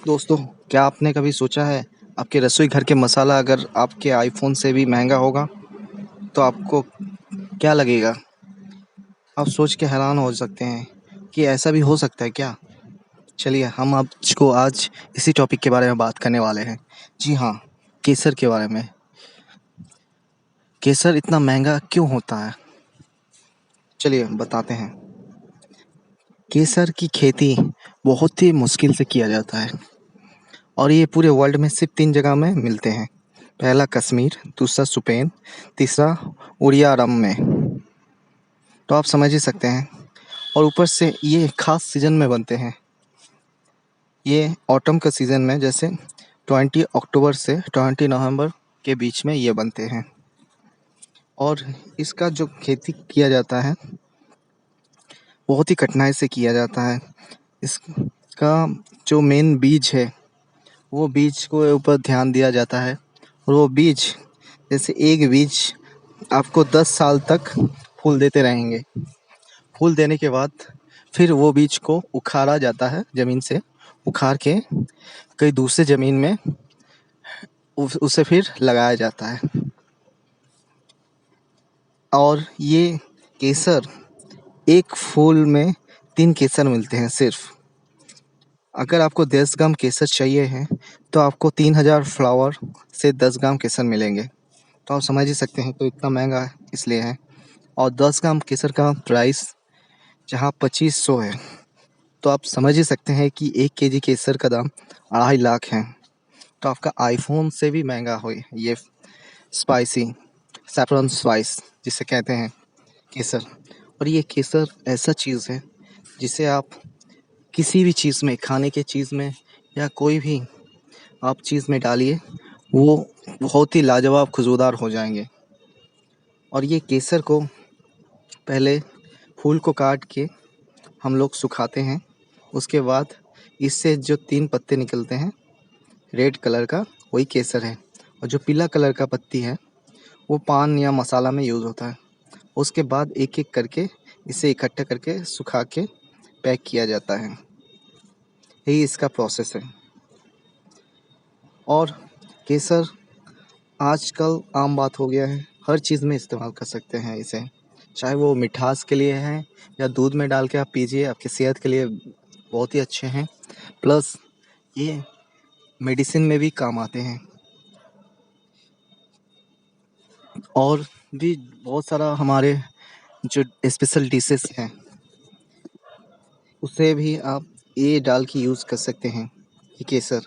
दोस्तों, क्या आपने कभी सोचा है आपके रसोई घर के मसाला अगर आपके आईफोन से भी महंगा होगा तो आपको क्या लगेगा? आप सोच के हैरान हो सकते हैं कि ऐसा भी हो सकता है क्या? चलिए हम आपको आज इसी टॉपिक के बारे में बात करने वाले हैं। जी हाँ, केसर के बारे में। केसर इतना महंगा क्यों होता है? चलिए बताते हैं। केसर की खेती बहुत ही मुश्किल से किया जाता है और ये पूरे वर्ल्ड में सिर्फ 3 जगह में मिलते हैं। पहला कश्मीर, दूसरा स्पेन, तीसरा उड़ियारम में। तो आप समझ ही सकते हैं। और ऊपर से ये खास सीज़न में बनते हैं। ये ऑटम का सीज़न में जैसे 20 अक्टूबर से 20 नवंबर के बीच में ये बनते हैं। और इसका जो खेती किया जाता है बहुत ही कठिनाई से किया जाता है। इसका जो मेन बीज है वो बीज को ऊपर ध्यान दिया जाता है और वो बीज जैसे एक बीज आपको 10 साल तक फूल देते रहेंगे। फूल देने के बाद फिर वो बीज को उखाड़ा जाता है ज़मीन से, उखाड़ के कहीं दूसरे ज़मीन में उसे फिर लगाया जाता है। और ये केसर एक फूल में 3 केसर मिलते हैं सिर्फ। अगर आपको 10 ग्राम केसर चाहिए है तो आपको 3000 फ्लावर से 10 ग्राम केसर मिलेंगे। तो आप समझ ही सकते हैं तो इतना महंगा इसलिए है। और 10 ग्राम केसर का प्राइस जहाँ 2500 है तो आप समझ ही सकते हैं कि 1 केजी केसर का दाम 2.5 लाख है। तो आपका आईफोन से भी महंगा हो ये स्पाइसी सैफरन स्पाइस जिसे कहते हैं केसर। और ये केसर ऐसा चीज़ है जिसे आप किसी भी चीज़ में, खाने के चीज़ में या कोई भी आप चीज़ में डालिए, वो बहुत ही लाजवाब खुशबूदार हो जाएंगे। और ये केसर को पहले फूल को काट के हम लोग सुखाते हैं। उसके बाद इससे जो 3 पत्ते निकलते हैं रेड कलर का, वही केसर है। और जो पीला कलर का पत्ती है वो पान या मसाला में यूज़ होता है। उसके बाद एक एक करके इसे इकट्ठा करके सुखा के पैक किया जाता है। यही इसका प्रोसेस है। और केसर आजकल आम बात हो गया है, हर चीज़ में इस्तेमाल कर सकते हैं इसे। चाहे वो मिठास के लिए है या दूध में डाल के आप पीजिए, आपकी सेहत के लिए बहुत ही अच्छे हैं। प्लस ये मेडिसिन में भी काम आते हैं। और भी बहुत सारा हमारे जो स्पेशल डिशेस हैं उसे भी आप ये डाल के यूज़ कर सकते हैं, ये केसर।